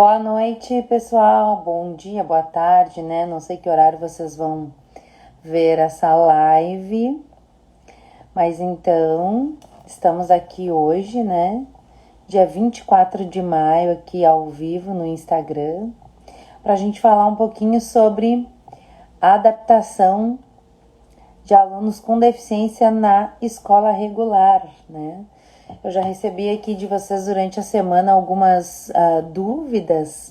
Boa noite, pessoal. Bom dia, boa tarde, né? Não sei que horário vocês vão ver essa live, mas então estamos aqui hoje, né? Dia 24 de maio, aqui ao vivo no Instagram, para a gente falar um pouquinho sobre a adaptação de alunos com deficiência na escola regular, né? Eu já recebi aqui de vocês durante a semana algumas dúvidas,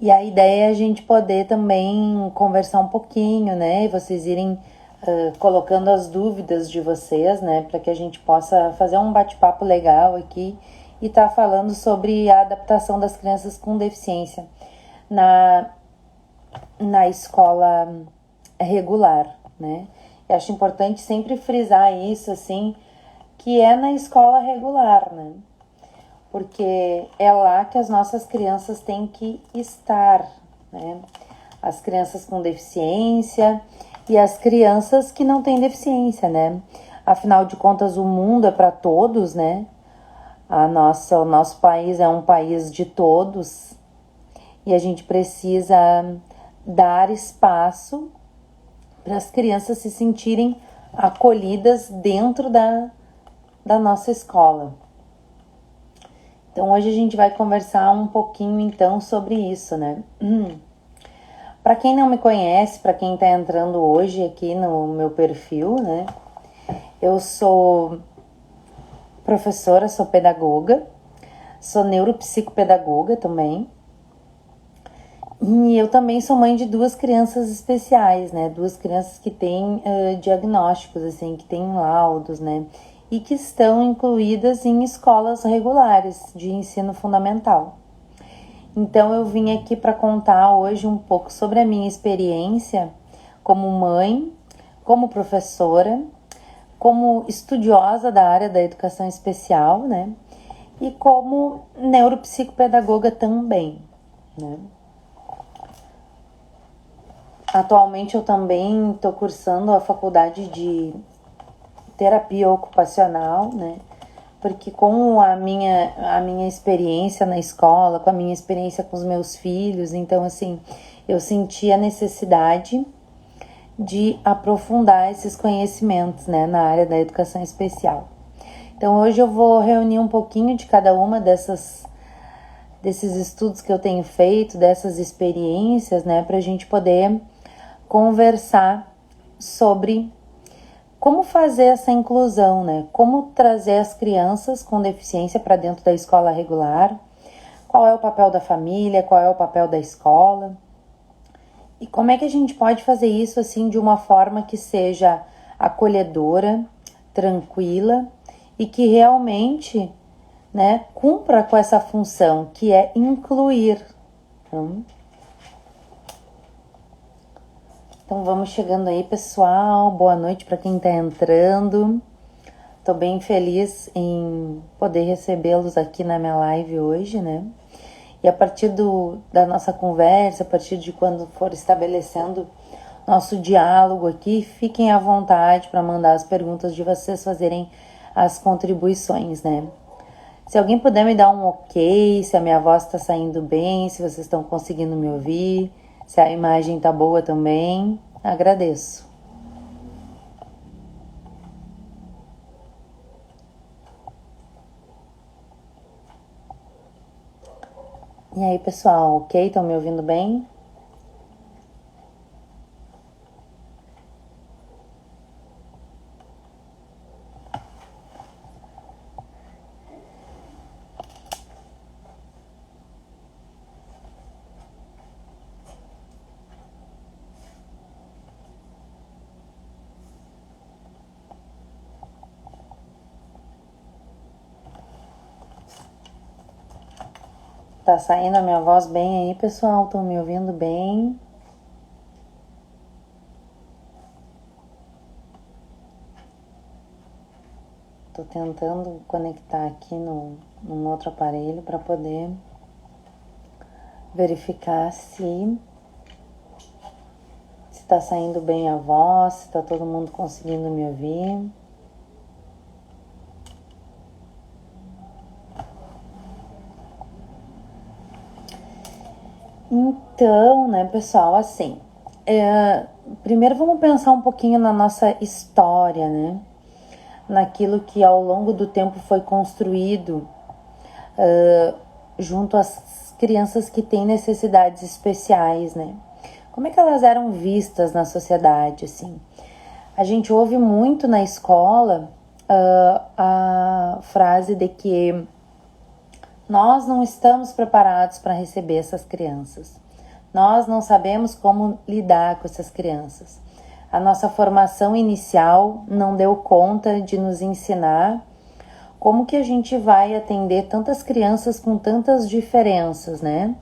e a ideia é a gente poder também conversar um pouquinho, né? E vocês irem colocando as dúvidas de vocês, né? Para que a gente possa fazer um bate-papo legal aqui e estar falando sobre a adaptação das crianças com deficiência na escola regular, né? Eu acho importante sempre frisar isso, assim, que é na escola regular, né? Porque é lá que as nossas crianças têm que estar, né? As crianças com deficiência e as crianças que não têm deficiência, né? Afinal de contas, o mundo é para todos, né? O nosso país é um país de todos e a gente precisa dar espaço para as crianças se sentirem acolhidas dentro da nossa escola. Então, hoje a gente vai conversar um pouquinho, então, sobre isso, né? Para quem não me conhece, para quem está entrando hoje aqui no meu perfil, né? Eu sou professora, sou pedagoga, sou neuropsicopedagoga também. E eu também sou mãe de duas crianças especiais, né? Duas crianças que têm diagnósticos, assim, que têm laudos, né? E que estão incluídas em escolas regulares de ensino fundamental. Então eu vim aqui para contar hoje um pouco sobre a minha experiência como mãe, como professora, como estudiosa da área da educação especial, né? E como neuropsicopedagoga também, né? Atualmente eu também estou cursando a faculdade de terapia ocupacional, né? Porque com a minha experiência na escola, com a minha experiência com os meus filhos, então assim, eu senti a necessidade de aprofundar esses conhecimentos, né, na área da educação especial. Então hoje eu vou reunir um pouquinho de cada uma desses estudos que eu tenho feito, dessas experiências, né, para a gente poder conversar sobre como fazer essa inclusão, né? Como trazer as crianças com deficiência para dentro da escola regular, qual é o papel da família, qual é o papel da escola, e como é que a gente pode fazer isso assim de uma forma que seja acolhedora, tranquila e que realmente, né, cumpra com essa função que é incluir. Então vamos chegando aí, pessoal. Boa noite para quem está entrando. Estou bem feliz em poder recebê-los aqui na minha live hoje, né? E a partir da nossa conversa, a partir de quando for estabelecendo nosso diálogo aqui, fiquem à vontade para mandar as perguntas de vocês, fazerem as contribuições, né? Se alguém puder me dar um ok, se a minha voz está saindo bem, se vocês estão conseguindo me ouvir, se a imagem está boa também, agradeço. E aí, pessoal, ok? Estão me ouvindo bem? Tá saindo a minha voz bem aí, pessoal? Estão me ouvindo bem? Tô tentando conectar aqui num outro aparelho para poder verificar se tá saindo bem a voz, se tá todo mundo conseguindo me ouvir. Então, né, pessoal, assim, primeiro vamos pensar um pouquinho na nossa história, né? Naquilo que ao longo do tempo foi construído junto às crianças que têm necessidades especiais, né? Como é que elas eram vistas na sociedade, assim? A gente ouve muito na escola a frase de que nós não estamos preparados para receber essas crianças. Nós não sabemos como lidar com essas crianças. A nossa formação inicial não deu conta de nos ensinar como que a gente vai atender tantas crianças com tantas diferenças, né?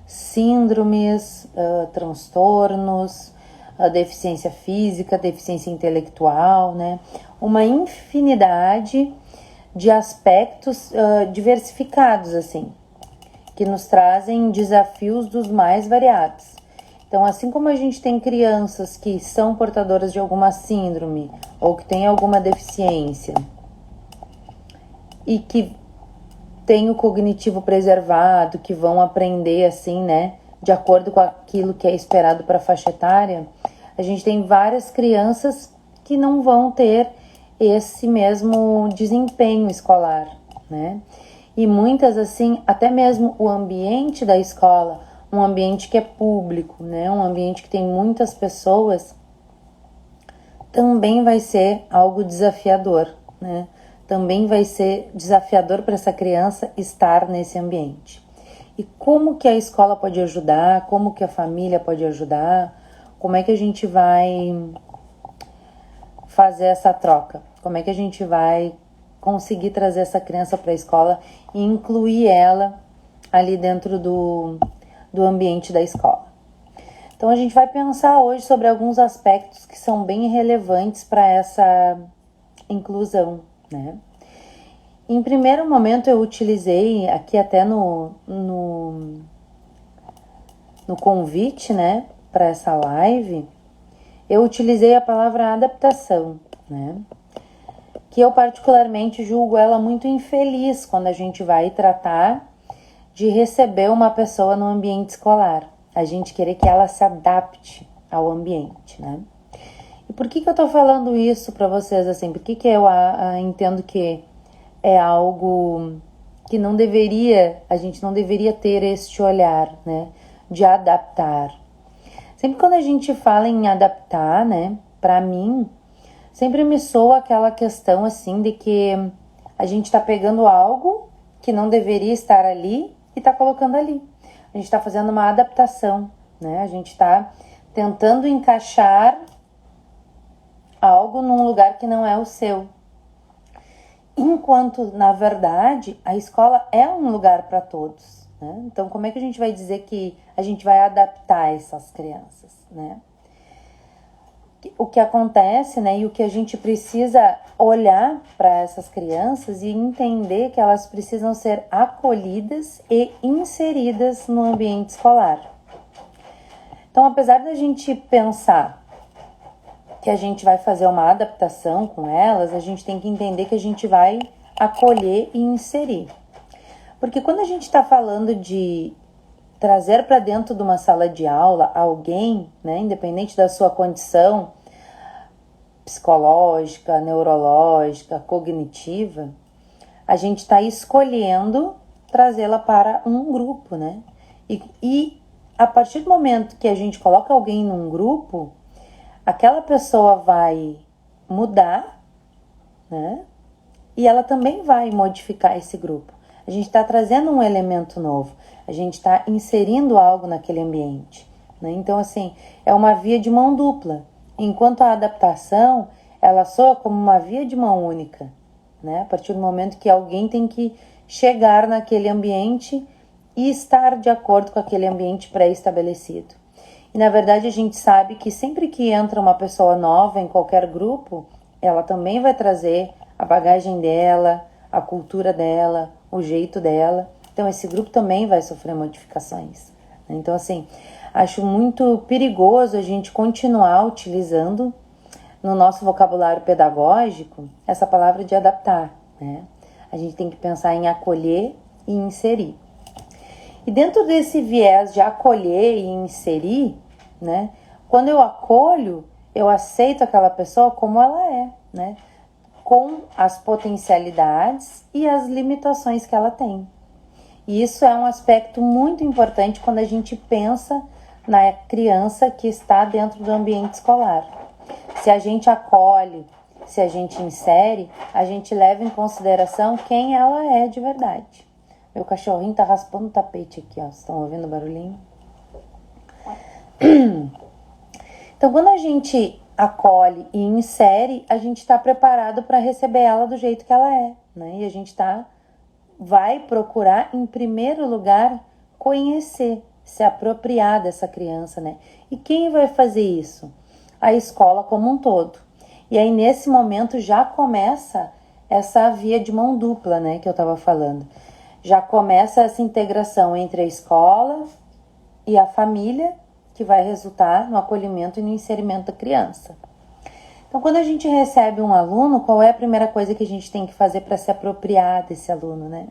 Síndromes, transtornos, deficiência física, deficiência intelectual, né? Uma infinidade de aspectos diversificados, assim, que nos trazem desafios dos mais variados. Então, assim como a gente tem crianças que são portadoras de alguma síndrome ou que têm alguma deficiência e que têm o cognitivo preservado, que vão aprender assim, né, de acordo com aquilo que é esperado para a faixa etária, a gente tem várias crianças que não vão ter esse mesmo desempenho escolar, né? E muitas, assim, até mesmo o ambiente da escola, um ambiente que é público, né? Um ambiente que tem muitas pessoas, também vai ser algo desafiador, né? Também vai ser desafiador para essa criança estar nesse ambiente. E como que a escola pode ajudar? Como que a família pode ajudar? Como é que a gente vai fazer essa troca? Como é que a gente vai conseguir trazer essa criança para a escola e incluir ela ali dentro do ambiente da escola? Então, a gente vai pensar hoje sobre alguns aspectos que são bem relevantes para essa inclusão, né? Em primeiro momento, eu utilizei aqui até no convite, né, para essa live, eu utilizei a palavra adaptação, né? Que eu particularmente julgo ela muito infeliz quando a gente vai tratar de receber uma pessoa no ambiente escolar. A gente querer que ela se adapte ao ambiente, né? E por que eu tô falando isso para vocês assim? Por que eu entendo que é algo que não deveria, a gente não deveria ter este olhar, né? De adaptar. Sempre quando a gente fala em adaptar, né? Para mim, sempre me soa aquela questão assim de que a gente tá pegando algo que não deveria estar ali e tá colocando ali. A gente tá fazendo uma adaptação, né? A gente tá tentando encaixar algo num lugar que não é o seu. Enquanto, na verdade, a escola é um lugar para todos, né? Então, como é que a gente vai dizer que a gente vai adaptar essas crianças, né? O que acontece, né, e o que a gente precisa olhar para essas crianças e entender que elas precisam ser acolhidas e inseridas no ambiente escolar. Então, apesar da gente pensar que a gente vai fazer uma adaptação com elas, a gente tem que entender que a gente vai acolher e inserir. Porque quando a gente está falando de trazer para dentro de uma sala de aula alguém, né, independente da sua condição psicológica, neurológica, cognitiva, a gente está escolhendo trazê-la para um grupo, né? E a partir do momento que a gente coloca alguém num grupo, aquela pessoa vai mudar, né? E ela também vai modificar esse grupo. A gente está trazendo um elemento novo. A gente está inserindo algo naquele ambiente, né? Então, assim, é uma via de mão dupla. Enquanto a adaptação, ela soa como uma via de mão única, né? A partir do momento que alguém tem que chegar naquele ambiente e estar de acordo com aquele ambiente pré-estabelecido. E, na verdade, a gente sabe que sempre que entra uma pessoa nova em qualquer grupo, ela também vai trazer a bagagem dela, a cultura dela, o jeito dela. Então, esse grupo também vai sofrer modificações. Então, assim, acho muito perigoso a gente continuar utilizando no nosso vocabulário pedagógico essa palavra de adaptar, né? A gente tem que pensar em acolher e inserir. E dentro desse viés de acolher e inserir, né? Quando eu acolho, eu aceito aquela pessoa como ela é, né? Com as potencialidades e as limitações que ela tem. E isso é um aspecto muito importante quando a gente pensa na criança que está dentro do ambiente escolar. Se a gente acolhe, se a gente insere, a gente leva em consideração quem ela é de verdade. Meu cachorrinho tá raspando o tapete aqui, ó. Vocês estão ouvindo o barulhinho? Então, quando a gente acolhe e insere, a gente está preparado para receber ela do jeito que ela é, né? E a gente vai procurar, em primeiro lugar, conhecer, se apropriar dessa criança, né? E quem vai fazer isso? A escola como um todo. E aí, nesse momento, já começa essa via de mão dupla, né? Que eu estava falando. Já começa essa integração entre a escola e a família, que vai resultar no acolhimento e no inserimento da criança. Então, quando a gente recebe um aluno, qual é a primeira coisa que a gente tem que fazer para se apropriar desse aluno, né?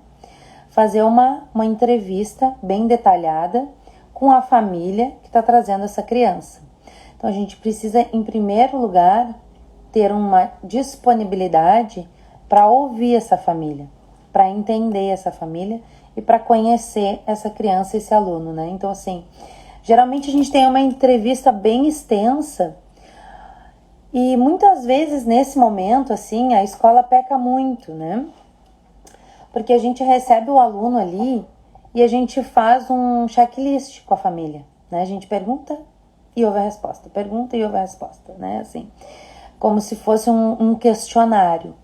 Fazer uma entrevista bem detalhada com a família que está trazendo essa criança. Então, a gente precisa, em primeiro lugar, ter uma disponibilidade para ouvir essa família, para entender essa família e para conhecer essa criança, esse aluno, né? Então, assim, geralmente a gente tem uma entrevista bem extensa e muitas vezes nesse momento, assim, a escola peca muito, né? Porque a gente recebe o aluno ali e a gente faz um checklist com a família, né? A gente pergunta e ouve a resposta, pergunta e ouve a resposta, né? Assim, como se fosse um questionário.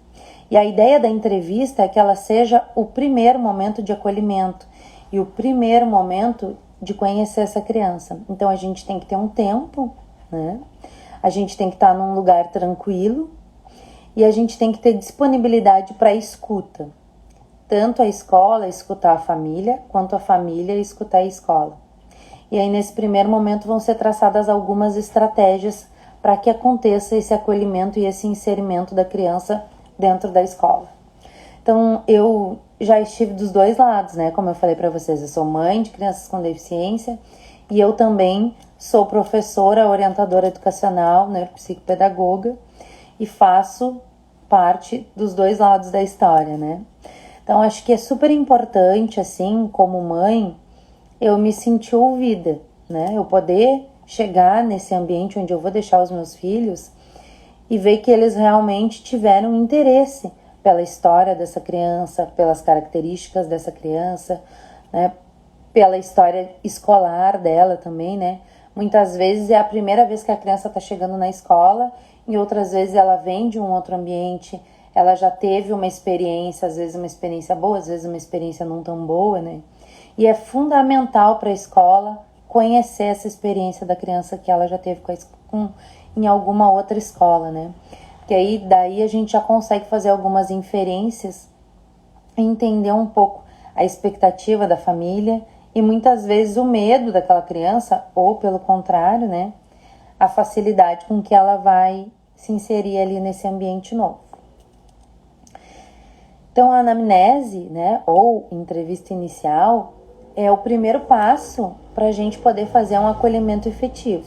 E a ideia da entrevista é que ela seja o primeiro momento de acolhimento e o primeiro momento de conhecer essa criança. Então, a gente tem que ter um tempo, né? A gente tem que estar num lugar tranquilo e a gente tem que ter disponibilidade para escuta. Tanto a escola escutar a família, quanto a família escutar a escola. E aí, nesse primeiro momento, vão ser traçadas algumas estratégias para que aconteça esse acolhimento e esse inserimento da criança dentro da escola. Então, eu já estive dos dois lados, né? Como eu falei para vocês, eu sou mãe de crianças com deficiência e eu também sou professora, orientadora educacional, neuropsicopedagoga e faço parte dos dois lados da história, né? Então, acho que é super importante, assim, como mãe, eu me sentir ouvida, né? Eu poder chegar nesse ambiente onde eu vou deixar os meus filhos e ver que eles realmente tiveram interesse pela história dessa criança, pelas características dessa criança, né? Pela história escolar dela também, né? Muitas vezes é a primeira vez que a criança está chegando na escola e outras vezes ela vem de um outro ambiente, ela já teve uma experiência, às vezes uma experiência boa, às vezes uma experiência não tão boa, né? E é fundamental para a escola conhecer essa experiência da criança que ela já teve em alguma outra escola, né? Que aí daí a gente já consegue fazer algumas inferências e entender um pouco a expectativa da família e muitas vezes o medo daquela criança, ou pelo contrário, né? A facilidade com que ela vai se inserir ali nesse ambiente novo. Então, a anamnese, né, ou entrevista inicial, é o primeiro passo para a gente poder fazer um acolhimento efetivo.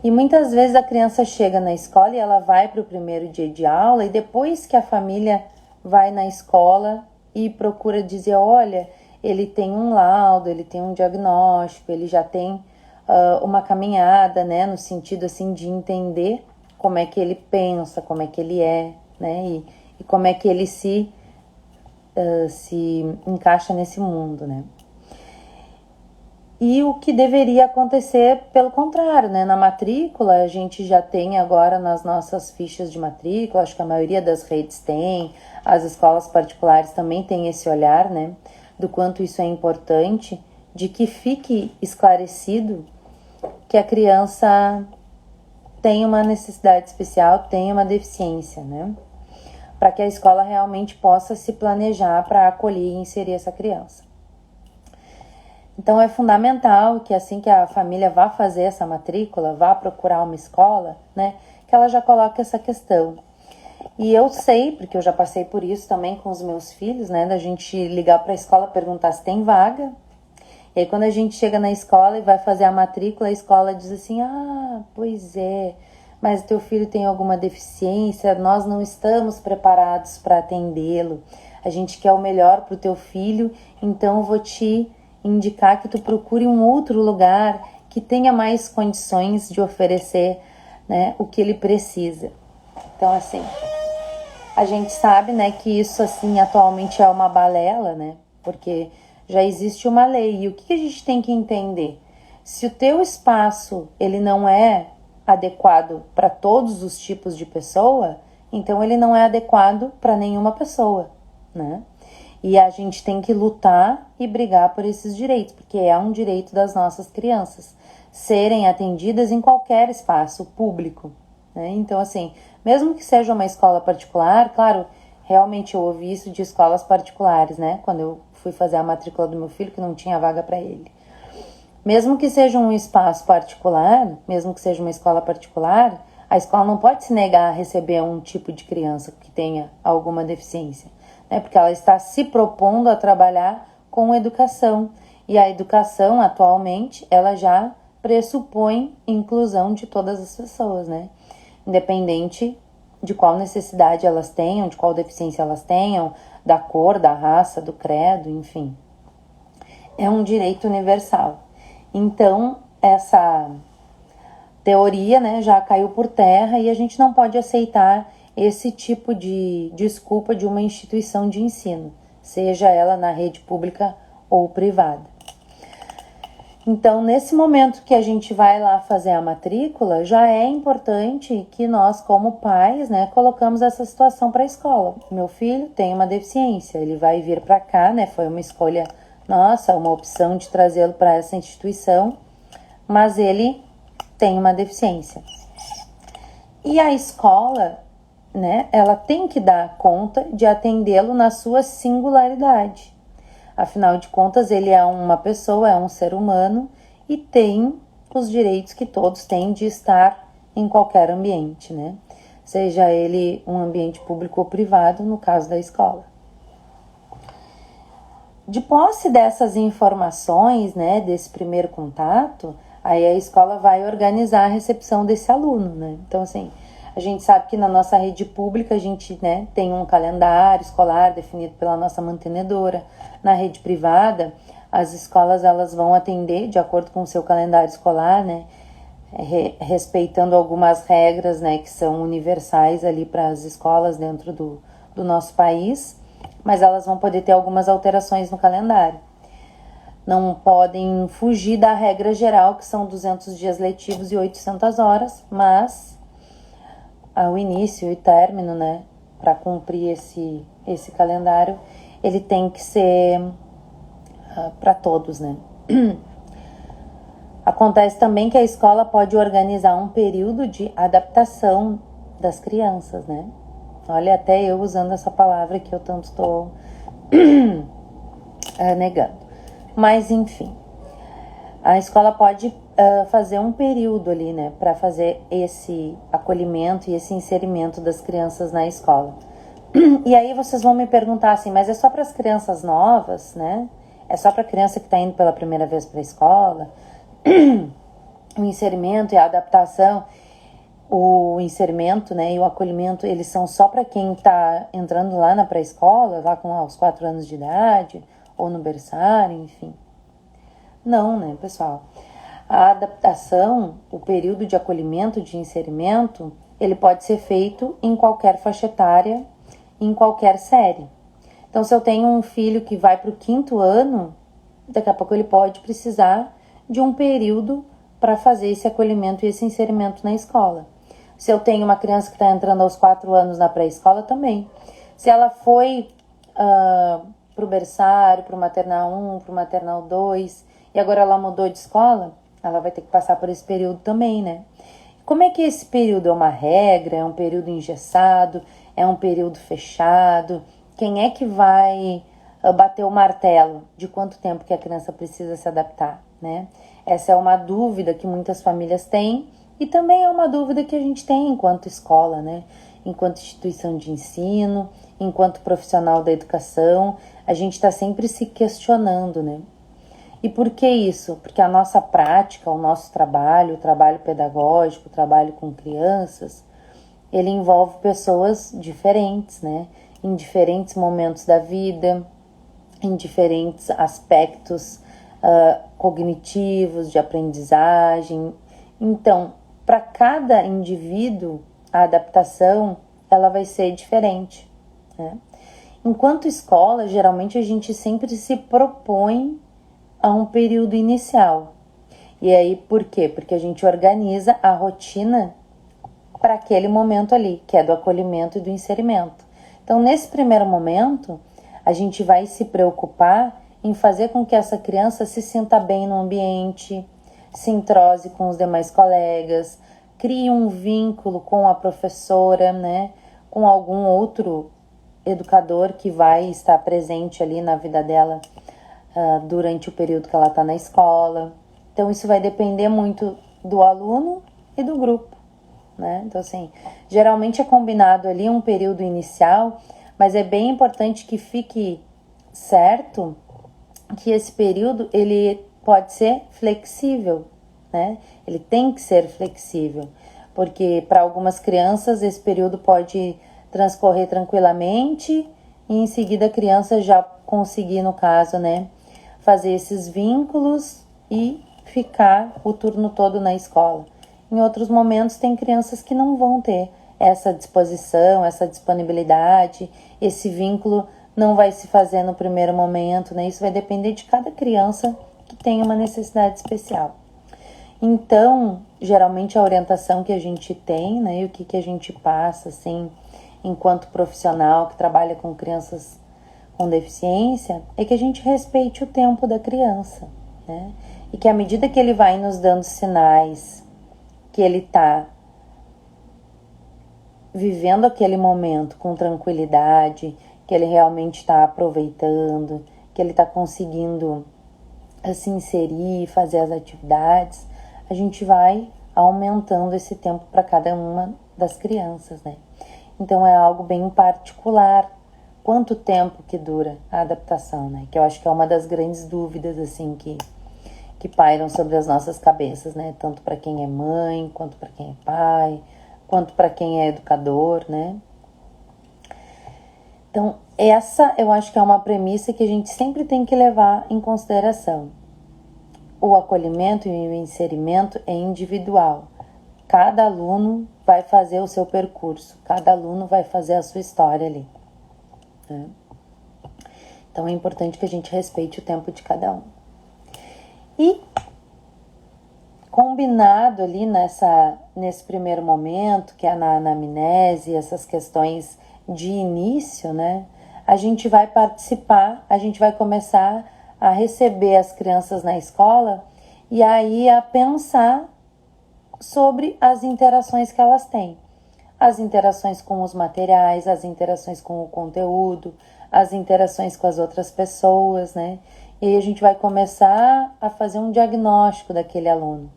E muitas vezes a criança chega na escola e ela vai para o primeiro dia de aula e depois que a família vai na escola e procura dizer, olha, ele tem um laudo, ele tem um diagnóstico, ele já tem uma caminhada, né, no sentido assim de entender como é que ele pensa, como é que ele é, né, e como é que ele se encaixa nesse mundo, né. E o que deveria acontecer pelo contrário, né? Na matrícula, a gente já tem agora nas nossas fichas de matrícula, acho que a maioria das redes tem, as escolas particulares também têm esse olhar, né? Do quanto isso é importante, de que fique esclarecido que a criança tem uma necessidade especial, tem uma deficiência, né? Para que a escola realmente possa se planejar para acolher e inserir essa criança. Então, é fundamental que assim que a família vá fazer essa matrícula, vá procurar uma escola, né, que ela já coloque essa questão. E eu sei, porque eu já passei por isso também com os meus filhos, né, da gente ligar para a escola, perguntar se tem vaga, E aí quando a gente chega na escola e vai fazer a matrícula, a escola diz assim, ah, pois é, mas teu filho tem alguma deficiência, nós não estamos preparados para atendê-lo. A gente quer o melhor para o teu filho, então eu vou te indicar que tu procure um outro lugar que tenha mais condições de oferecer, né, o que ele precisa. Então, assim, a gente sabe, né, que isso, assim, atualmente é uma balela, né, porque já existe uma lei. E o que a gente tem que entender? Se o teu espaço, ele não é adequado para todos os tipos de pessoa, então ele não é adequado para nenhuma pessoa, né? E a gente tem que lutar e brigar por esses direitos, porque é um direito das nossas crianças serem atendidas em qualquer espaço público, né? Então, assim, mesmo que seja uma escola particular, claro, realmente eu ouvi isso de escolas particulares, né? Quando eu fui fazer a matrícula do meu filho, que não tinha vaga para ele. Mesmo que seja um espaço particular, mesmo que seja uma escola particular, a escola não pode se negar a receber um tipo de criança que tenha alguma deficiência, né? Porque ela está se propondo a trabalhar com educação. E a educação, atualmente, ela já pressupõe inclusão de todas as pessoas, né? Independente de qual necessidade elas tenham, de qual deficiência elas tenham, da cor, da raça, do credo, enfim. É um direito universal. Então, essa teoria, né, já caiu por terra e a gente não pode aceitar esse tipo de desculpa de uma instituição de ensino, seja ela na rede pública ou privada. Então, nesse momento que a gente vai lá fazer a matrícula, já é importante que nós, como pais, né, colocamos essa situação para a escola. Meu filho tem uma deficiência, ele vai vir para cá, né, foi uma escolha nossa, uma opção de trazê-lo para essa instituição, mas ele tem uma deficiência. E a escola, né, ela tem que dar conta de atendê-lo na sua singularidade. Afinal de contas, ele é uma pessoa, é um ser humano e tem os direitos que todos têm de estar em qualquer ambiente, né? Seja ele um ambiente público ou privado, no caso da escola. De posse dessas informações, né, desse primeiro contato, aí a escola vai organizar a recepção desse aluno, né? Então, assim, a gente sabe que na nossa rede pública a gente, né, tem um calendário escolar definido pela nossa mantenedora. Na rede privada, as escolas elas vão atender de acordo com o seu calendário escolar, né, respeitando algumas regras, né, que são universais ali para as escolas dentro do nosso país, mas elas vão poder ter algumas alterações no calendário. Não podem fugir da regra geral, que são 200 dias letivos e 800 horas, mas ao início e término, né, para cumprir esse calendário, ele tem que ser para todos, né? Acontece também que a escola pode organizar um período de adaptação das crianças, né? Olha, até eu usando essa palavra que eu tanto estou negando. Mas, enfim, a escola pode fazer um período ali, né, para fazer esse acolhimento e esse inserimento das crianças na escola. E aí vocês vão me perguntar assim, mas é só para as crianças novas, né? É só para a criança que está indo pela primeira vez para a escola? O inserimento e a adaptação, o inserimento, né, e o acolhimento, eles são só para quem está entrando lá na pré-escola, lá com os 4 anos de idade, ou no berçário, enfim. Não, né, pessoal? A adaptação, o período de acolhimento, de inserimento, ele pode ser feito em qualquer faixa etária, em qualquer série. Então, se eu tenho um filho que vai para o 5º ano, daqui a pouco ele pode precisar de um período para fazer esse acolhimento e esse inserimento na escola. Se eu tenho uma criança que está entrando aos 4 anos na pré-escola, também. Se ela foi para o berçário, para o maternal 1, para o maternal 2, e agora ela mudou de escola, ela vai ter que passar por esse período também, né? Como é que esse período é uma regra, é um período engessado, é um período fechado? Quem é que vai bater o martelo de quanto tempo que a criança precisa se adaptar, né? Essa é uma dúvida que muitas famílias têm e também é uma dúvida que a gente tem enquanto escola, né? Enquanto instituição de ensino, enquanto profissional da educação, a gente está sempre se questionando, né? E por que isso? Porque a nossa prática, o nosso trabalho, o trabalho pedagógico, o trabalho com crianças, ele envolve pessoas diferentes, né? Em diferentes momentos da vida, em diferentes aspectos cognitivos, de aprendizagem. Então, para cada indivíduo, a adaptação ela vai ser diferente, né? Enquanto escola, geralmente a gente sempre se propõe a um período inicial. E aí, por quê? Porque a gente organiza a rotina para aquele momento ali, que é do acolhimento e do inserimento. Então, nesse primeiro momento, a gente vai se preocupar em fazer com que essa criança se sinta bem no ambiente, se entrose com os demais colegas, crie um vínculo com a professora, né, com algum outro educador que vai estar presente ali na vida dela durante o período que ela está na escola. Então, isso vai depender muito do aluno e do grupo, né? Então, assim, geralmente é combinado ali um período inicial, mas é bem importante que fique certo que esse período, ele pode ser flexível, né? Ele tem que ser flexível, porque para algumas crianças esse período pode transcorrer tranquilamente e em seguida a criança já conseguir, no caso, né, fazer esses vínculos e ficar o turno todo na escola. Em outros momentos tem crianças que não vão ter essa disposição, essa disponibilidade, esse vínculo não vai se fazer no primeiro momento, né? Isso vai depender de cada criança que tem uma necessidade especial. Então, geralmente a orientação que a gente tem, né, e o que a gente passa, assim, enquanto profissional que trabalha com crianças com deficiência, é que a gente respeite o tempo da criança, né? E que à medida que ele vai nos dando sinais que ele está vivendo aquele momento com tranquilidade, que ele realmente está aproveitando, que ele está conseguindo se inserir, fazer as atividades, a gente vai aumentando esse tempo para cada uma das crianças, né? Então é algo bem particular. Quanto tempo que dura a adaptação, né? Que eu acho que é uma das grandes dúvidas, assim, que pairam sobre as nossas cabeças, né? Tanto para quem é mãe, quanto para quem é pai, quanto para quem é educador, né? Então, essa eu acho que é uma premissa que a gente sempre tem que levar em consideração. O acolhimento e o inserimento é individual. Cada aluno vai fazer o seu percurso, cada aluno vai fazer a sua história ali, né? Então, é importante que a gente respeite o tempo de cada um. E combinado ali nesse primeiro momento, que é na anamnese, essas questões de início, né? A gente vai participar, a gente vai começar a receber as crianças na escola e aí a pensar sobre as interações que elas têm. As interações com os materiais, as interações com o conteúdo, as interações com as outras pessoas, né? E aí a gente vai começar a fazer um diagnóstico daquele aluno.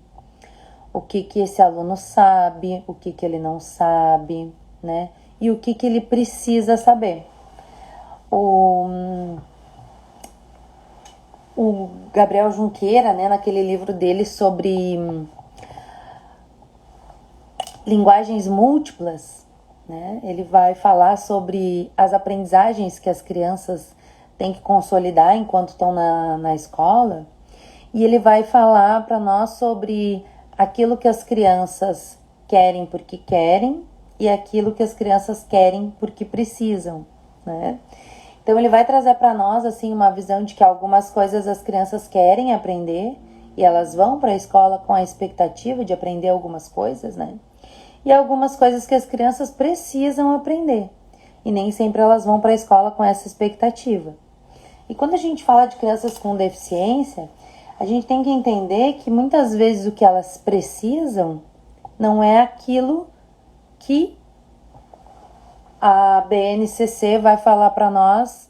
O que esse aluno sabe, o que ele não sabe, né? E o que ele precisa saber. O Gabriel Junqueira, né, naquele livro dele sobre linguagens múltiplas, né, ele vai falar sobre as aprendizagens que as crianças têm que consolidar enquanto estão na escola, e ele vai falar para nós sobre aquilo que as crianças querem porque querem e aquilo que as crianças querem porque precisam, né? Então ele vai trazer para nós assim uma visão de que algumas coisas as crianças querem aprender e elas vão para a escola com a expectativa de aprender algumas coisas, né? E algumas coisas que as crianças precisam aprender e nem sempre elas vão para a escola com essa expectativa. E quando a gente fala de crianças com deficiência, a gente tem que entender que muitas vezes o que elas precisam não é aquilo que a BNCC vai falar para nós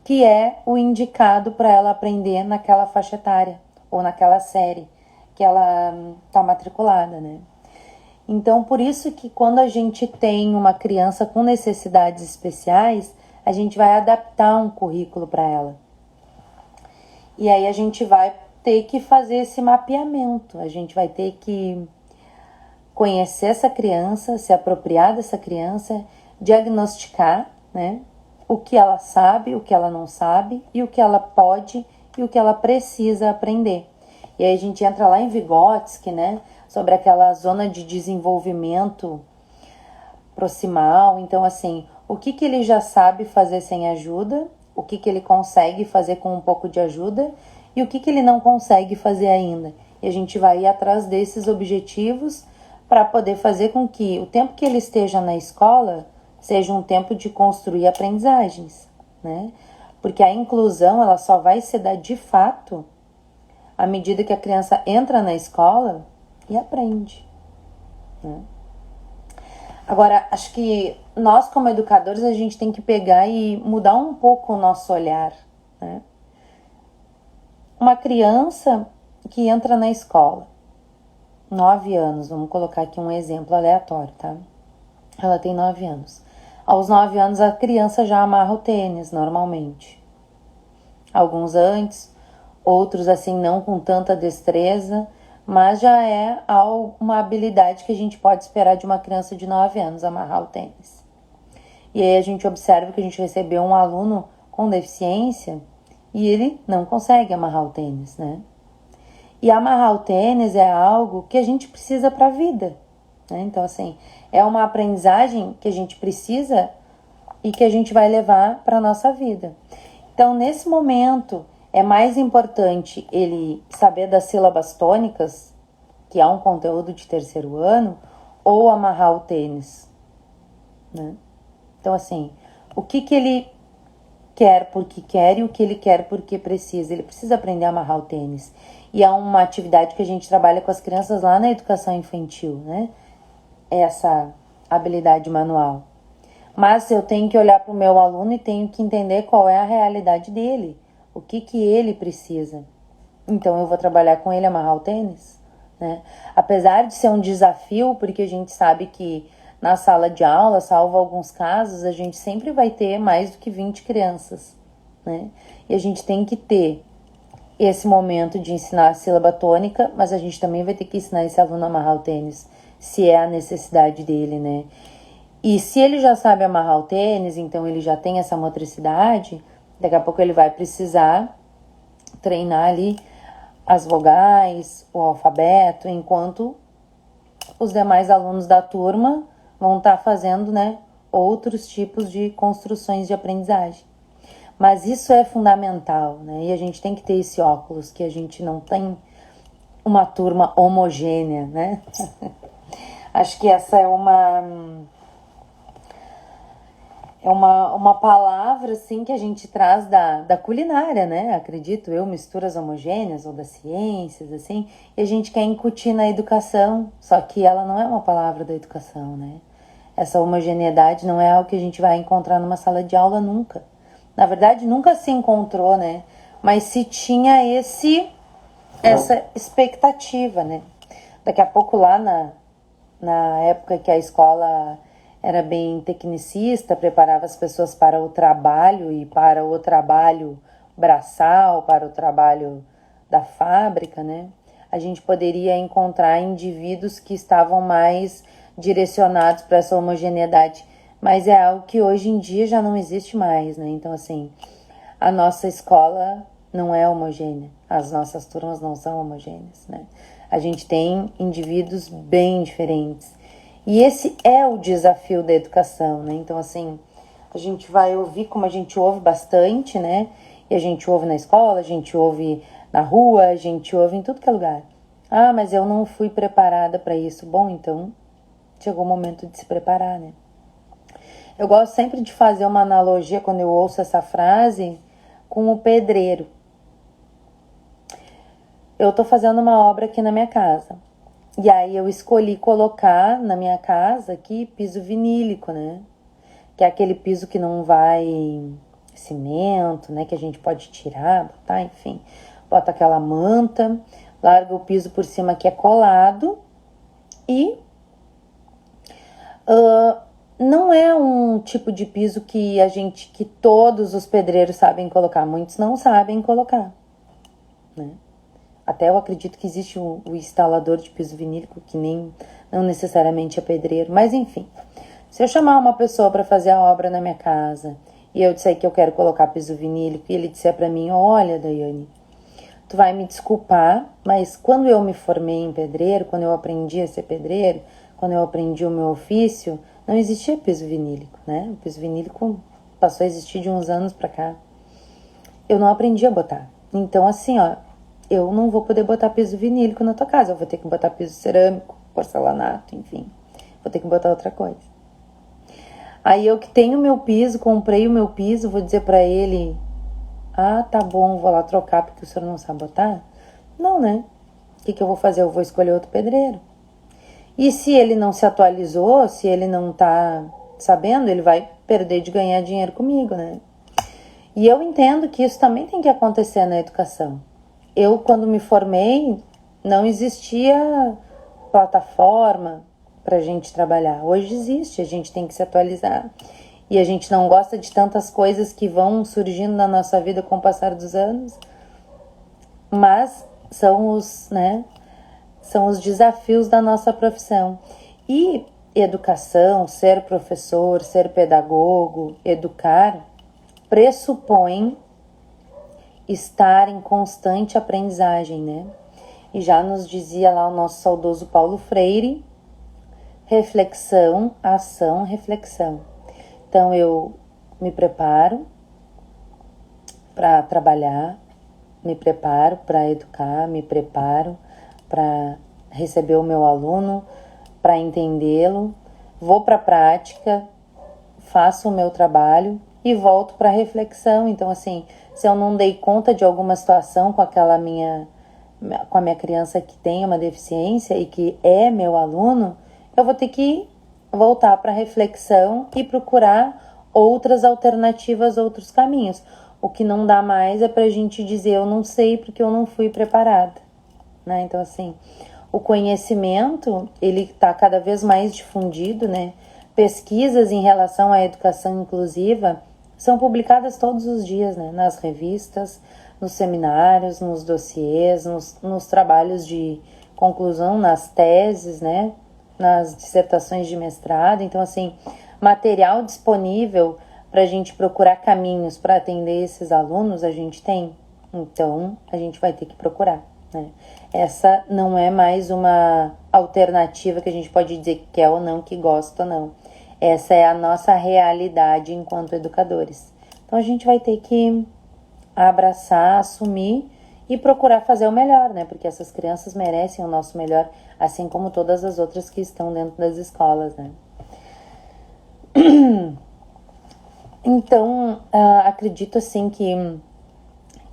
que é o indicado para ela aprender naquela faixa etária ou naquela série que ela está matriculada, né? Então, por isso que quando a gente tem uma criança com necessidades especiais, a gente vai adaptar um currículo para ela. E aí a gente vai ter que fazer esse mapeamento, a gente vai ter que conhecer essa criança, se apropriar dessa criança, diagnosticar, né, o que ela sabe, o que ela não sabe, e o que ela pode e o que ela precisa aprender. E aí a gente entra lá em Vygotsky, né, sobre aquela zona de desenvolvimento proximal. Então, assim, o que ele já sabe fazer sem ajuda, o que ele consegue fazer com um pouco de ajuda e o que ele não consegue fazer ainda. E a gente vai ir atrás desses objetivos para poder fazer com que o tempo que ele esteja na escola seja um tempo de construir aprendizagens, né? Porque a inclusão, ela só vai se dar de fato à medida que a criança entra na escola e aprende, né? Agora, acho que nós como educadores, a gente tem que pegar e mudar um pouco o nosso olhar, né? Uma criança que entra na escola, 9 anos, vamos colocar aqui um exemplo aleatório, tá? Ela tem 9 anos. Aos 9 anos a criança já amarra o tênis, normalmente. Alguns antes, outros assim não com tanta destreza, mas já é uma habilidade que a gente pode esperar de uma criança de 9 anos, amarrar o tênis. E aí a gente observa que a gente recebeu um aluno com deficiência e ele não consegue amarrar o tênis, né? E amarrar o tênis é algo que a gente precisa para a vida, né? Então, assim, é uma aprendizagem que a gente precisa e que a gente vai levar para a nossa vida. Então, nesse momento, é mais importante ele saber das sílabas tônicas, que é um conteúdo de 3º ano, ou amarrar o tênis, né? Então, assim, o que ele quer porque quer e o que ele quer porque precisa. Ele precisa aprender a amarrar o tênis. E é uma atividade que a gente trabalha com as crianças lá na educação infantil, né? Essa habilidade manual. Mas eu tenho que olhar para o meu aluno e tenho que entender qual é a realidade dele. O que ele precisa. Então eu vou trabalhar com ele amarrar o tênis, né? Apesar de ser um desafio, porque a gente sabe que na sala de aula, salvo alguns casos, a gente sempre vai ter mais do que 20 crianças, né? E a gente tem que ter esse momento de ensinar a sílaba tônica, mas a gente também vai ter que ensinar esse aluno a amarrar o tênis, se é a necessidade dele, né? E se ele já sabe amarrar o tênis, então ele já tem essa motricidade, daqui a pouco ele vai precisar treinar ali as vogais, o alfabeto, enquanto os demais alunos da turma vão estar fazendo, né, outros tipos de construções de aprendizagem. Mas isso é fundamental, né? E a gente tem que ter esse óculos, que a gente não tem uma turma homogênea, né? Acho que essa é uma palavra, assim, que a gente traz da culinária, né? Acredito eu, misturas homogêneas ou das ciências, assim. E a gente quer incutir na educação, só que ela não é uma palavra da educação, né? Essa homogeneidade não é algo que a gente vai encontrar numa sala de aula nunca. Na verdade, nunca se encontrou, né? Mas se tinha essa expectativa, né? Daqui a pouco lá na época que a escola era bem tecnicista, preparava as pessoas para o trabalho e para o trabalho braçal, para o trabalho da fábrica, né? A gente poderia encontrar indivíduos que estavam mais direcionados para essa homogeneidade, mas é algo que hoje em dia já não existe mais, né? Então, assim, a nossa escola não é homogênea, as nossas turmas não são homogêneas, né? A gente tem indivíduos bem diferentes. E esse é o desafio da educação, né? Então, assim, a gente vai ouvir, como a gente ouve bastante, né? E a gente ouve na escola, a gente ouve na rua, a gente ouve em tudo que é lugar. Ah, mas eu não fui preparada para isso. Bom, então, chegou o momento de se preparar, né? Eu gosto sempre de fazer uma analogia quando eu ouço essa frase com o pedreiro. Eu tô fazendo uma obra aqui na minha casa. E aí eu escolhi colocar na minha casa aqui piso vinílico, né? Que é aquele piso que não vai cimento, né? Que a gente pode tirar, botar, enfim. Bota aquela manta, larga o piso por cima que é colado e não é um tipo de piso que todos os pedreiros sabem colocar. Muitos não sabem colocar. né? Até eu acredito que existe o instalador de piso vinílico, que não necessariamente é pedreiro, mas enfim. Se eu chamar uma pessoa para fazer a obra na minha casa e eu disser que eu quero colocar piso vinílico e ele disser para mim, olha, Daiane, tu vai me desculpar, mas quando eu me formei em pedreiro, quando eu aprendi a ser pedreiro, quando eu aprendi o meu ofício, não existia piso vinílico, né? O piso vinílico passou a existir de uns anos para cá. Eu não aprendi a botar. Então, assim, ó, eu não vou poder botar piso vinílico na tua casa. Eu vou ter que botar piso cerâmico, porcelanato, enfim. Vou ter que botar outra coisa. Aí eu que tenho meu piso, comprei o meu piso, vou dizer pra ele, ah, tá bom, vou lá trocar porque o senhor não sabe botar? Não, né? O que eu vou fazer? Eu vou escolher outro pedreiro. E se ele não se atualizou, se ele não tá sabendo, ele vai perder de ganhar dinheiro comigo, né? E eu entendo que isso também tem que acontecer na educação. Eu, quando me formei, não existia plataforma pra gente trabalhar. Hoje existe, a gente tem que se atualizar. E a gente não gosta de tantas coisas que vão surgindo na nossa vida com o passar dos anos. Mas são os desafios da nossa profissão. E educação, ser professor, ser pedagogo, educar, pressupõe estar em constante aprendizagem, né? E já nos dizia lá o nosso saudoso Paulo Freire, reflexão, ação, reflexão. Então eu me preparo para trabalhar, me preparo para educar, me preparo para receber o meu aluno, para entendê-lo, vou para a prática, faço o meu trabalho e volto para a reflexão. Então, assim, se eu não dei conta de alguma situação com a minha criança que tem uma deficiência e que é meu aluno, eu vou ter que voltar para a reflexão e procurar outras alternativas, outros caminhos. O que não dá mais é para a gente dizer eu não sei porque eu não fui preparada, né? Então, assim, o conhecimento, ele está cada vez mais difundido, né? Pesquisas em relação à educação inclusiva são publicadas todos os dias, né? Nas revistas, nos seminários, nos dossiês, nos trabalhos de conclusão, nas teses, né? Nas dissertações de mestrado. Então, assim, material disponível para a gente procurar caminhos para atender esses alunos, a gente tem. Então, a gente vai ter que procurar, né? Essa não é mais uma alternativa que a gente pode dizer que quer ou não, que gosta ou não. Essa é a nossa realidade enquanto educadores. Então, a gente vai ter que abraçar, assumir e procurar fazer o melhor, né? Porque essas crianças merecem o nosso melhor, assim como todas as outras que estão dentro das escolas, né? Então, acredito assim que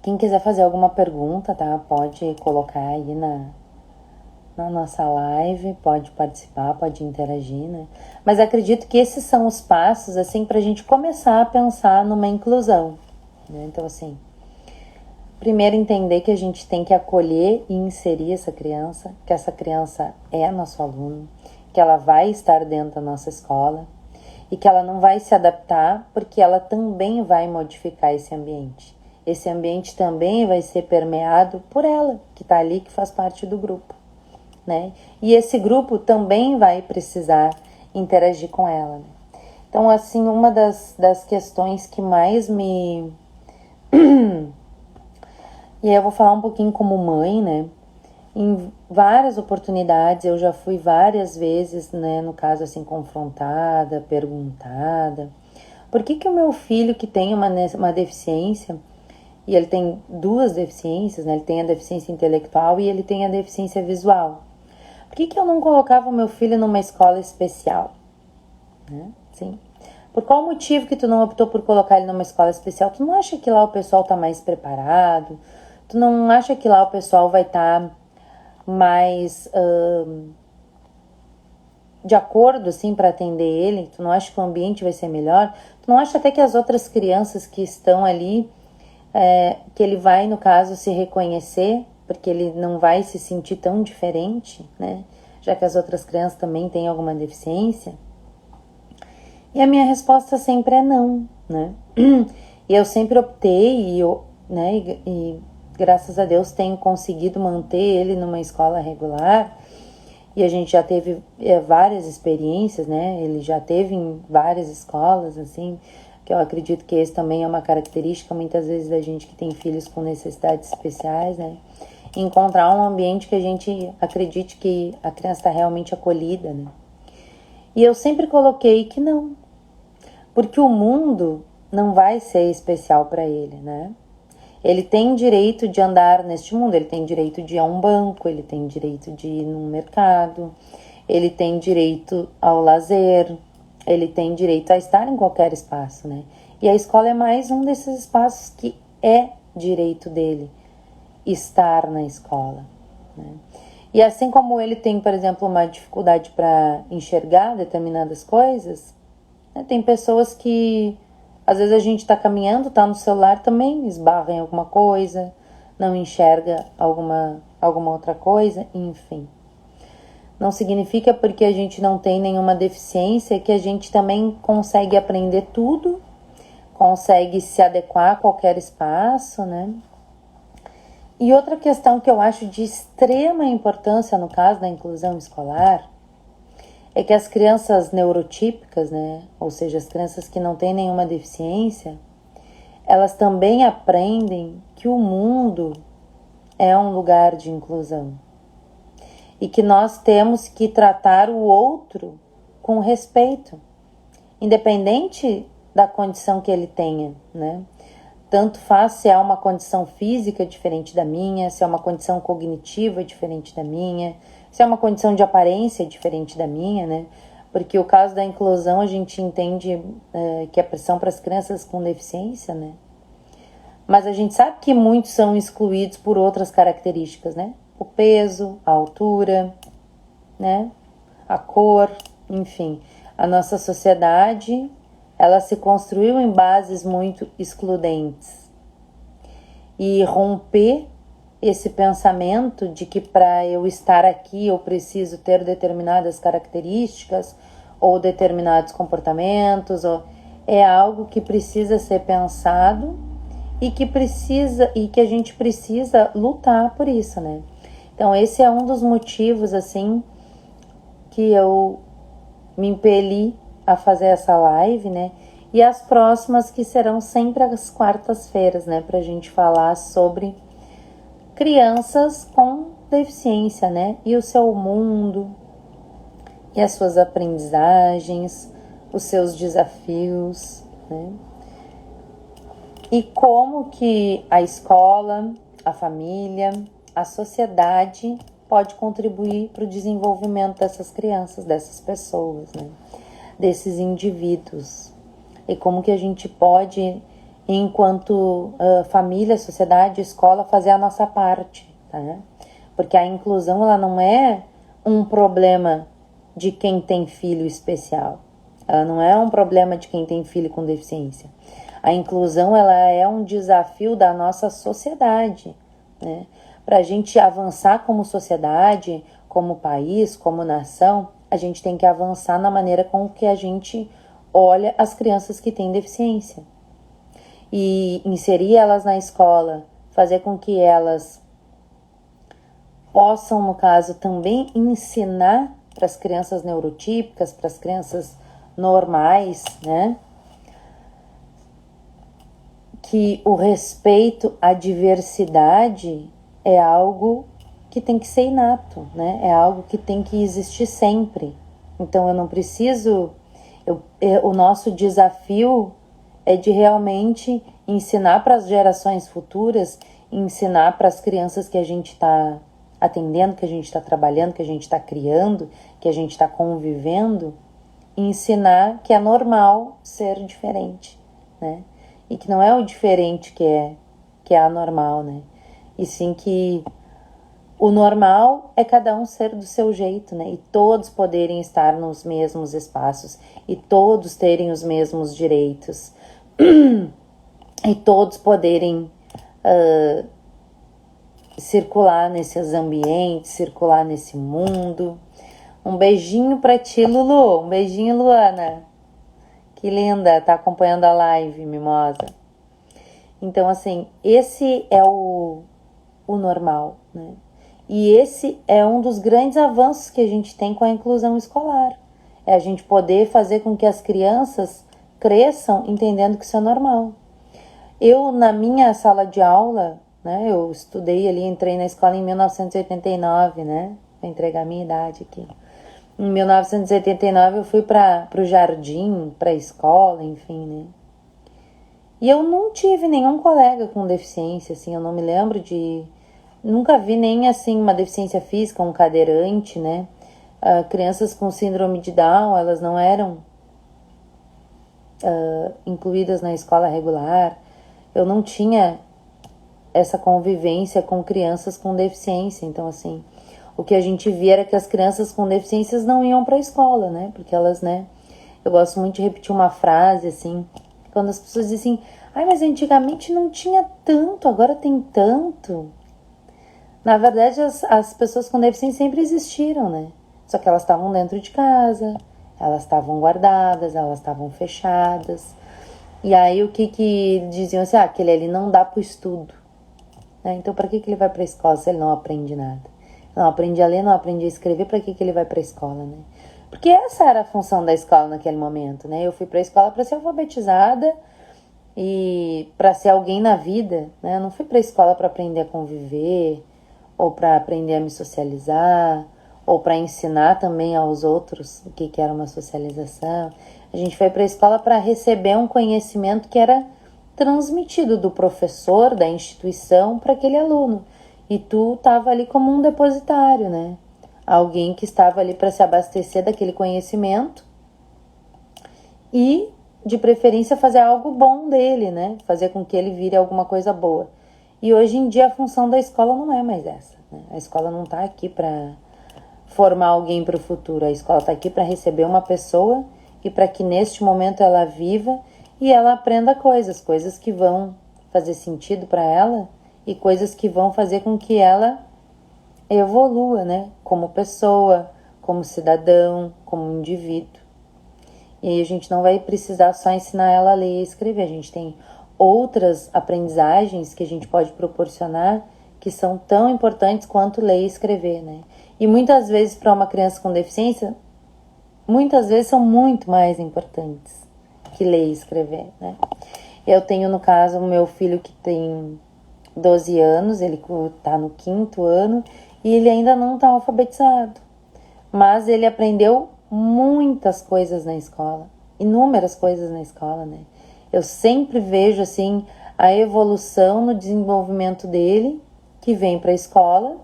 quem quiser fazer alguma pergunta, tá? Pode colocar aí na nossa live, pode participar, pode interagir, né? Mas acredito que esses são os passos, assim, pra gente começar a pensar numa inclusão, né? Então, assim, primeiro entender que a gente tem que acolher e inserir essa criança, que essa criança é nosso aluno, que ela vai estar dentro da nossa escola, e que ela não vai se adaptar porque ela também vai modificar esse ambiente. Esse ambiente também vai ser permeado por ela, que está ali, que faz parte do grupo, né? E esse grupo também vai precisar interagir com ela, né? Então, assim, uma das questões que mais me... E aí eu vou falar um pouquinho como mãe, né? Em várias oportunidades, eu já fui várias vezes, né, no caso assim, confrontada, perguntada, por que o meu filho que tem uma deficiência, e ele tem duas deficiências, né, ele tem a deficiência intelectual e ele tem a deficiência visual, por que eu não colocava o meu filho numa escola especial, né? Sim. Por qual motivo que tu não optou por colocar ele numa escola especial? Tu não acha que lá o pessoal tá mais preparado? Tu não acha que lá o pessoal vai estar mais de acordo, assim, para atender ele? Tu não acha que o ambiente vai ser melhor? Tu não acha até que as outras crianças que estão ali, que ele vai, no caso, se reconhecer, porque ele não vai se sentir tão diferente, né? Já que as outras crianças também têm alguma deficiência? E a minha resposta sempre é não, né? E eu sempre optei, né, e graças a Deus, tenho conseguido manter ele numa escola regular. E a gente já teve várias experiências, né? Ele já teve em várias escolas, assim, que eu acredito que esse também é uma característica, muitas vezes, da gente que tem filhos com necessidades especiais, né? Encontrar um ambiente que a gente acredite que a criança está realmente acolhida, né? E eu sempre coloquei que não, porque o mundo não vai ser especial para ele, né? Ele tem direito de andar neste mundo, ele tem direito de ir a um banco, ele tem direito de ir num mercado, ele tem direito ao lazer, ele tem direito a estar em qualquer espaço, né? E a escola é mais um desses espaços que é direito dele estar na escola, né? E assim como ele tem, por exemplo, uma dificuldade para enxergar determinadas coisas, né, tem pessoas que às vezes a gente está caminhando, está no celular também, esbarra em alguma coisa, não enxerga alguma outra coisa, enfim. Não significa porque a gente não tem nenhuma deficiência que a gente também consegue aprender tudo, consegue se adequar a qualquer espaço, né? E outra questão que eu acho de extrema importância no caso da inclusão escolar é que as crianças neurotípicas, né, ou seja, as crianças que não têm nenhuma deficiência, elas também aprendem que o mundo é um lugar de inclusão e que nós temos que tratar o outro com respeito, independente da condição que ele tenha, né? Tanto faz se é uma condição física diferente da minha, se é uma condição cognitiva diferente da minha, se é uma condição de aparência diferente da minha, né? Porque o caso da inclusão a gente entende que é são para as crianças com deficiência, né? Mas a gente sabe que muitos são excluídos por outras características, né? O peso, a altura, né? A cor, enfim. A nossa sociedade, ela se construiu em bases muito excludentes. E romper esse pensamento de que para eu estar aqui eu preciso ter determinadas características ou determinados comportamentos, é algo que precisa ser pensado e que a gente precisa lutar por isso, né? Então esse é um dos motivos assim que eu me impeli a fazer essa live, né? E as próximas que serão sempre às quartas-feiras, né? Pra gente falar sobre crianças com deficiência, né? E o seu mundo, e as suas aprendizagens, os seus desafios, né? E como que a escola, a família, a sociedade pode contribuir para o desenvolvimento dessas crianças, dessas pessoas, né? Desses indivíduos. E como que a gente pode, enquanto família, sociedade, escola, fazer a nossa parte, tá? Porque a inclusão, ela não é um problema de quem tem filho especial. Ela não é um problema de quem tem filho com deficiência. A inclusão, ela é um desafio da nossa sociedade, né? Para a gente avançar como sociedade, como país, como nação, a gente tem que avançar na maneira com que a gente olha as crianças que têm deficiência. E inserir elas na escola, fazer com que elas possam, no caso, também ensinar para as crianças neurotípicas, para as crianças normais, né? Que o respeito à diversidade é algo que tem que ser inato, né? É algo que tem que existir sempre. Então eu não preciso... o nosso desafio é de realmente ensinar para as gerações futuras, ensinar para as crianças que a gente está atendendo, que a gente está trabalhando, que a gente está criando, que a gente está convivendo, ensinar que é normal ser diferente, né? E que não é o diferente que é anormal, né? E sim que o normal é cada um ser do seu jeito, né? E todos poderem estar nos mesmos espaços. E todos terem os mesmos direitos. E todos poderem circular nesses ambientes, circular nesse mundo. Um beijinho pra ti, Lulu. Um beijinho, Luana. Que linda, tá acompanhando a live, mimosa. Então, assim, esse é o o normal, né? E esse é um dos grandes avanços que a gente tem com a inclusão escolar. É a gente poder fazer com que as crianças cresçam entendendo que isso é normal. Eu, na minha sala de aula, né, eu estudei ali, entrei na escola em 1989, né? Vou entregar a minha idade aqui. Em 1989 eu fui para o jardim, para a escola, enfim, né? E eu não tive nenhum colega com deficiência, assim, eu não me lembro de... Nunca vi nem, assim, uma deficiência física, um cadeirante, né? Crianças com síndrome de Down, elas não eram incluídas na escola regular. Eu não tinha essa convivência com crianças com deficiência. Então, assim, o que a gente via era que as crianças com deficiências não iam para a escola, né? Porque elas, né? Eu gosto muito de repetir uma frase, assim, quando as pessoas dizem, ai, mas antigamente não tinha tanto, agora tem tanto. Na verdade, as pessoas com deficiência sempre existiram, né? Só que elas estavam dentro de casa, elas estavam guardadas, elas estavam fechadas. E aí, o que diziam assim, aquele ali não dá pro estudo. Né? Então, para que ele vai pra escola se ele não aprende nada? Não aprende a ler, não aprende a escrever, para que ele vai pra escola, né? Porque essa era a função da escola naquele momento, né? Eu fui pra escola para ser alfabetizada e para ser alguém na vida, né? Eu não fui pra escola para aprender a conviver, ou para aprender a me socializar, ou para ensinar também aos outros o que era uma socialização. A gente foi para a escola para receber um conhecimento que era transmitido do professor, da instituição, para aquele aluno. E tu estava ali como um depositário, né? Alguém que estava ali para se abastecer daquele conhecimento e, de preferência, fazer algo bom dele, né? Fazer com que ele vire alguma coisa boa. E hoje em dia a função da escola não é mais essa, né? A escola não está aqui para formar alguém para o futuro. A escola está aqui para receber uma pessoa e para que neste momento ela viva e ela aprenda coisas que vão fazer sentido para ela e coisas que vão fazer com que ela evolua, né? Como pessoa, como cidadão, como indivíduo. E aí a gente não vai precisar só ensinar ela a ler e escrever. A gente tem outras aprendizagens que a gente pode proporcionar que são tão importantes quanto ler e escrever, né? E muitas vezes para uma criança com deficiência, muitas vezes são muito mais importantes que ler e escrever, né? Eu tenho, no caso, o meu filho que tem 12 anos, ele está no 5º ano e ele ainda não está alfabetizado. Mas ele aprendeu muitas coisas na escola, inúmeras coisas na escola, né? Eu sempre vejo, assim, a evolução no desenvolvimento dele, que vem para a escola,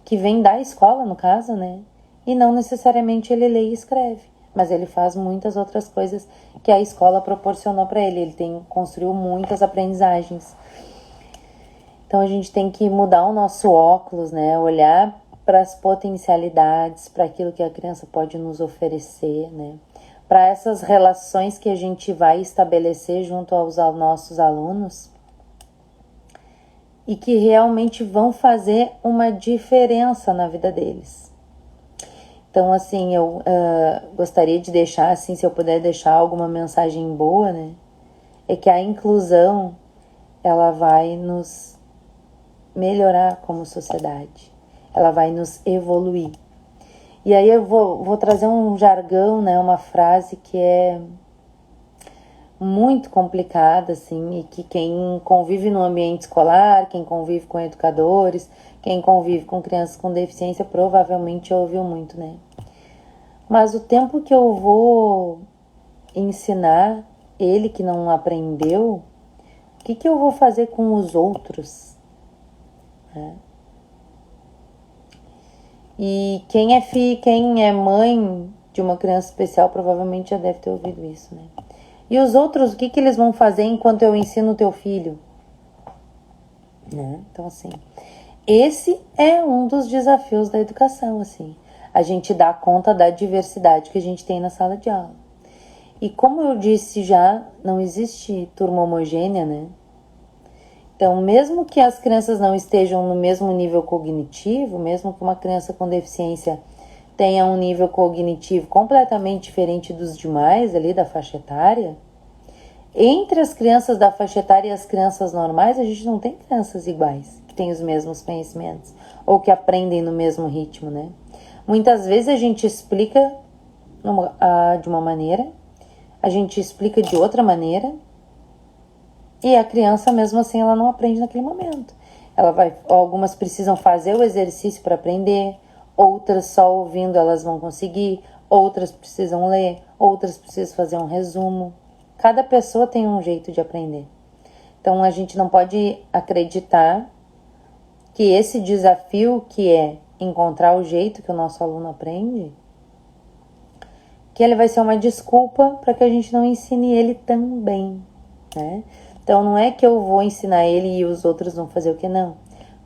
que vem da escola, no caso, né? E não necessariamente ele lê e escreve, mas ele faz muitas outras coisas que a escola proporcionou para ele. Ele construiu muitas aprendizagens. Então a gente tem que mudar o nosso óculos, né? Olhar para as potencialidades, para aquilo que a criança pode nos oferecer, né? Para essas relações que a gente vai estabelecer junto aos nossos alunos e que realmente vão fazer uma diferença na vida deles. Então, assim, eu gostaria de deixar, assim, se eu puder deixar alguma mensagem boa, né? É que a inclusão, ela vai nos melhorar como sociedade. Ela vai nos evoluir. E aí eu vou trazer um jargão, né? Uma frase que é muito complicada, assim, e que quem convive no ambiente escolar, quem convive com educadores, quem convive com crianças com deficiência, provavelmente ouviu muito, né? Mas o tempo que eu vou ensinar ele que não aprendeu, o que eu vou fazer com os outros? Né? E quem é mãe de uma criança especial provavelmente já deve ter ouvido isso, né? E os outros, o que eles vão fazer enquanto eu ensino o teu filho? Né? Então, assim, esse é um dos desafios da educação, assim. A gente dá conta da diversidade que a gente tem na sala de aula. E como eu disse já, não existe turma homogênea, né? Então, mesmo que as crianças não estejam no mesmo nível cognitivo, mesmo que uma criança com deficiência tenha um nível cognitivo completamente diferente dos demais ali da faixa etária, Entre as crianças da faixa etária e as crianças normais, a gente não tem crianças iguais, que têm os mesmos conhecimentos, ou que aprendem no mesmo ritmo, né? Muitas vezes a gente explica de uma maneira, a gente explica de outra maneira, e a criança, mesmo assim, ela não aprende naquele momento. Algumas precisam fazer o exercício para aprender, outras só ouvindo elas vão conseguir, outras precisam ler, outras precisam fazer um resumo. Cada pessoa tem um jeito de aprender. Então a gente não pode acreditar que esse desafio que é encontrar o jeito que o nosso aluno aprende, que ele vai ser uma desculpa para que a gente não ensine ele também, né? Então não é que eu vou ensinar ele e os outros vão fazer o que não.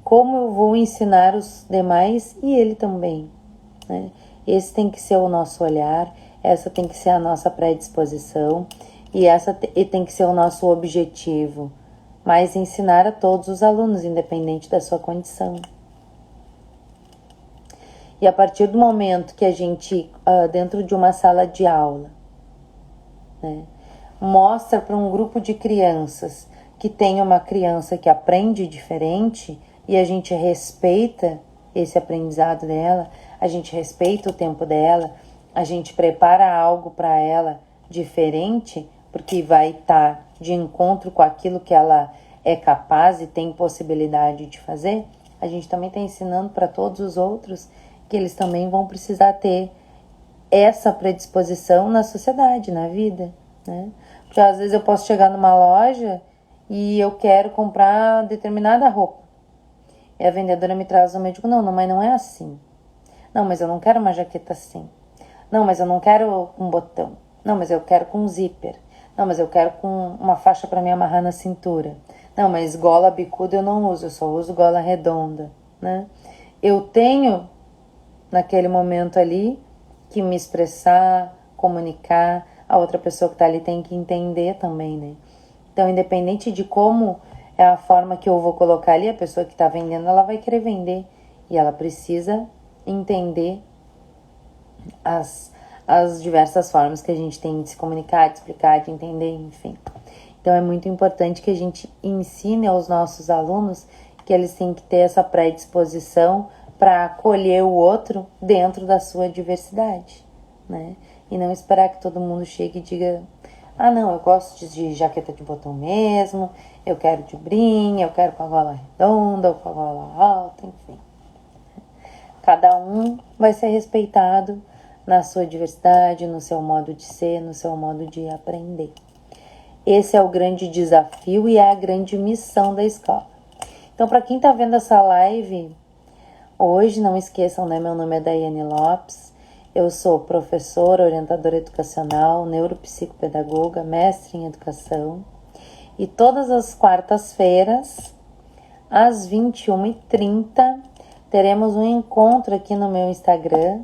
Como eu vou ensinar os demais e ele também, né? Esse tem que ser o nosso olhar, essa tem que ser a nossa predisposição e tem que ser o nosso objetivo, mas ensinar a todos os alunos, independente da sua condição. E a partir do momento que a gente, dentro de uma sala de aula, né, mostra para um grupo de crianças que tem uma criança que aprende diferente e a gente respeita esse aprendizado dela, a gente respeita o tempo dela, a gente prepara algo para ela diferente, porque vai estar de encontro com aquilo que ela é capaz e tem possibilidade de fazer, a gente também está ensinando para todos os outros que eles também vão precisar ter essa predisposição na sociedade, na vida, né? Porque às vezes eu posso chegar numa loja e eu quero comprar determinada roupa. E a vendedora me traz o médico, não, mas não é assim. Não, mas eu não quero uma jaqueta assim. Não, mas eu não quero um botão. Não, mas eu quero com zíper. Não, mas eu quero com uma faixa para me amarrar na cintura. Não, mas gola bicuda eu não uso, eu só uso gola redonda, né? Eu tenho, naquele momento ali, que me expressar, comunicar, a outra pessoa que está ali tem que entender também, né? Então, independente de como é a forma que eu vou colocar ali, a pessoa que está vendendo, ela vai querer vender. E ela precisa entender as diversas formas que a gente tem de se comunicar, de explicar, de entender, enfim. Então, é muito importante que a gente ensine aos nossos alunos que eles têm que ter essa predisposição para acolher o outro dentro da sua diversidade, né? E não esperar que todo mundo chegue e diga: ah, não, eu gosto de jaqueta de botão mesmo, eu quero de brim, eu quero com a gola redonda ou com a gola alta, enfim. Cada um vai ser respeitado na sua diversidade, no seu modo de ser, no seu modo de aprender. Esse é o grande desafio e é a grande missão da escola. Então, para quem está vendo essa live hoje, não esqueçam, né? Meu nome é Daiane Lopes, eu sou professora, orientadora educacional, neuropsicopedagoga, mestre em educação. E todas as quartas-feiras, às 21h30, teremos um encontro aqui no meu Instagram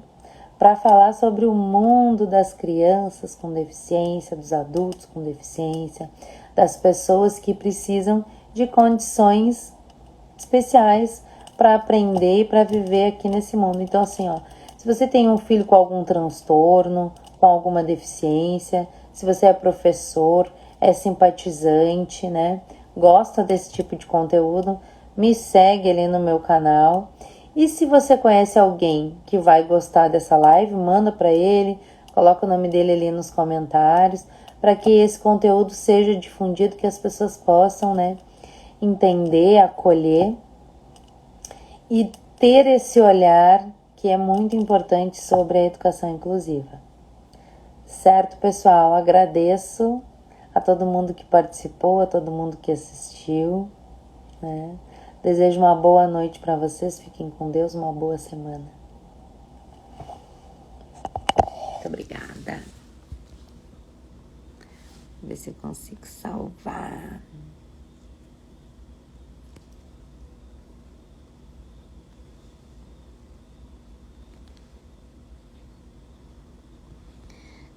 para falar sobre o mundo das crianças com deficiência, dos adultos com deficiência, das pessoas que precisam de condições especiais para aprender e para viver aqui nesse mundo. Então, assim, ó, se você tem um filho com algum transtorno, com alguma deficiência, se você é professor, é simpatizante, né? Gosta desse tipo de conteúdo, me segue ali no meu canal. E se você conhece alguém que vai gostar dessa live, manda para ele, coloca o nome dele ali nos comentários, para que esse conteúdo seja difundido, que as pessoas possam, né, entender, acolher e ter esse olhar que é muito importante sobre a educação inclusiva. Certo, pessoal? Agradeço a todo mundo que participou, a todo mundo que assistiu, né? Desejo uma boa noite para vocês, fiquem com Deus, uma boa semana. Muito obrigada. Vou ver se eu consigo salvar.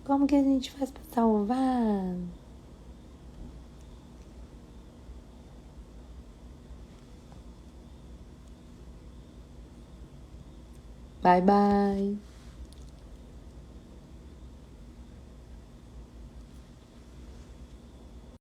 Como que a gente faz para salvar? Bye, bye.